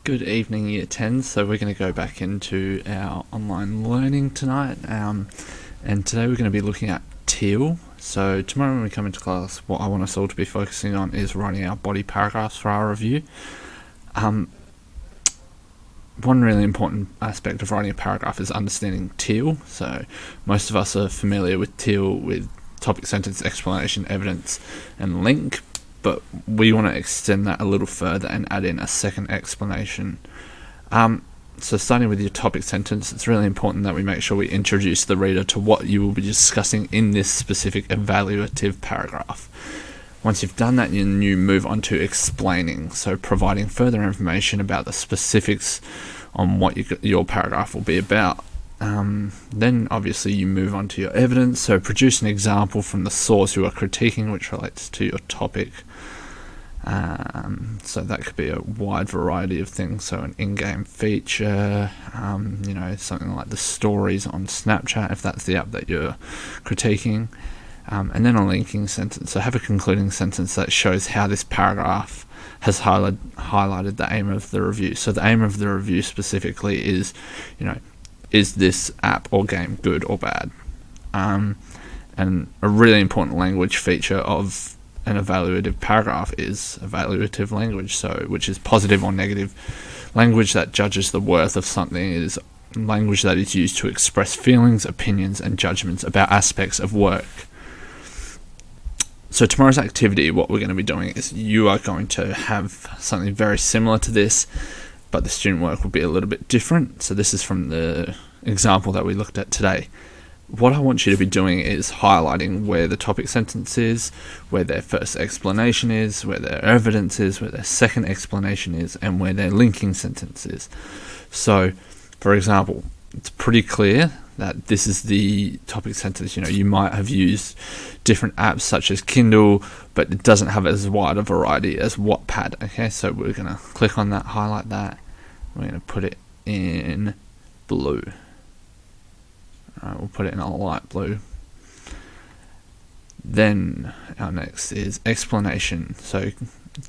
Good evening, Year 10. So we're going to go back into our online learning tonight, and today we're going to be looking at TEEL. So tomorrow when we come into class, what I want us all to be focusing on is writing our body paragraphs for our review. One really important aspect of writing a paragraph is understanding TEEL. So most of us are familiar with TEEL with topic, sentence, explanation, evidence, and link. But we want to extend that a little further and add in a second explanation. So starting with your topic sentence, it's really important that we make sure we introduce the reader to what you will be discussing in this specific evaluative paragraph. Once you've done that, you move on to explaining, so providing further information about the specifics on what your paragraph will be about. Then obviously you move on to your evidence, so produce an example from the source you are critiquing which relates to your topic. So that could be a wide variety of things, so an in-game feature, something like the stories on Snapchat if that's the app that you're critiquing, and then a linking sentence. So have a concluding sentence that shows how this paragraph has highlighted the aim of the review. So the aim of the review specifically is, is this app or game good or bad? And a really important language feature of an evaluative paragraph is evaluative language, so which is positive or negative language that judges the worth of something. It is language that is used to express feelings, opinions, and judgments about aspects of work. So tomorrow's activity, what we're going to be doing is you are going to have something very similar to this, but the student work will be a little bit different. So this is from the example that we looked at today. What I want you to be doing is highlighting where the topic sentence is, where their first explanation is, where their evidence is, where their second explanation is, and where their linking sentence is. So, for example, it's pretty clear that this is the topic sentence. You might have used different apps such as Kindle, but it doesn't have as wide a variety as Wattpad. Okay, so we're going to click on that, highlight that. We're going to put it in blue. We'll put it in a light blue. Then our next is explanation. So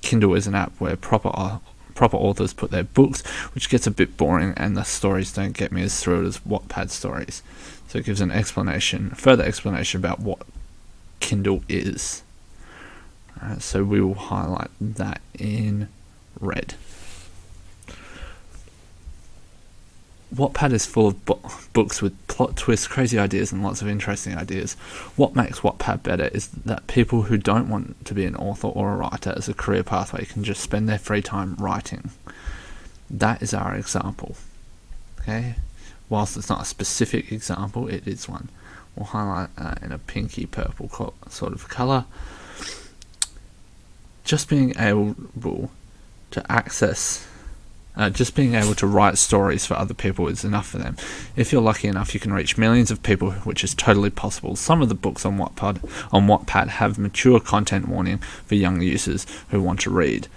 Kindle is an app where proper authors put their books, which gets a bit boring and the stories don't get me as thrilled as Wattpad stories. So it gives an explanation, further explanation about what Kindle is. So we will highlight that in red. Wattpad is full of books with plot twists, crazy ideas, and lots of interesting ideas. What makes Wattpad better is that people who don't want to be an author or a writer as a career pathway can just spend their free time writing. That is our example. Okay? Whilst it's not a specific example, it is one. We'll highlight that in a pinky purple sort of colour. Just being able to write stories for other people is enough for them. If you're lucky enough, you can reach millions of people, which is totally possible. Some of the books on Wattpad have mature content warning for young users who want to read.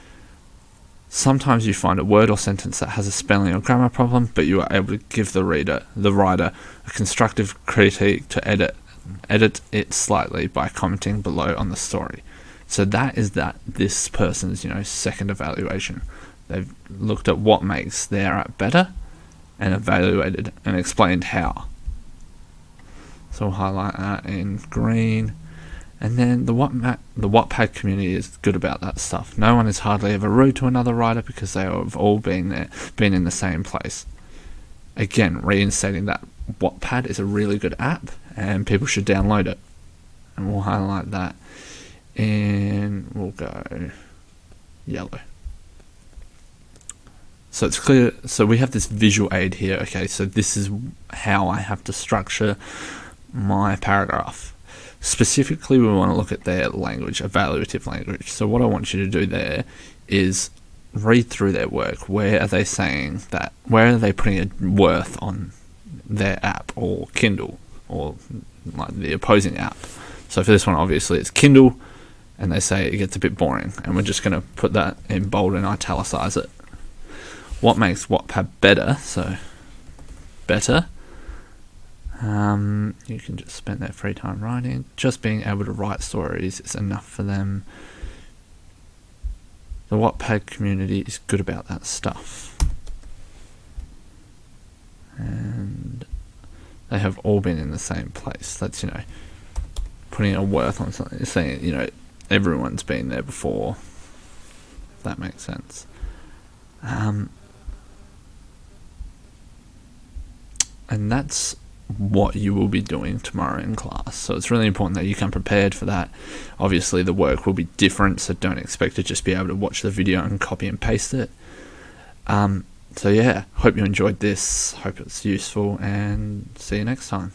Sometimes you find a word or sentence that has a spelling or grammar problem, but you are able to give the writer a constructive critique to edit it slightly by commenting below on the story. So that is this person's second evaluation. They've looked at what makes their app better and evaluated and explained how. So we'll highlight that in green. And then the Wattpad community is good about that stuff. No one is hardly ever rude to another writer because they have all been in the same place. Again, reinstating that Wattpad is a really good app and people should download it. And we'll highlight that we'll go yellow. So it's clear, so we have this visual aid here. Okay, so this is how I have to structure my paragraph. Specifically, we want to look at their language, evaluative language. So what I want you to do there is read through their work. Where are they saying that? Where are they putting a worth on their app or Kindle or like the opposing app? So for this one, obviously it's Kindle, and they say it gets a bit boring, and we're just going to put that in bold and italicize it. What makes Wattpad better? So better. You can just spend their free time writing. Just being able to write stories is enough for them. The Wattpad community is good about that stuff. and they have all been in the same place. That's, putting a worth on something, saying, everyone's been there before. If that makes sense. And that's what you will be doing tomorrow in class. So it's really important that you come prepared for that. Obviously the work will be different, so don't expect to just be able to watch the video and copy and paste it. So yeah, hope you enjoyed this, hope it's useful, and see you next time.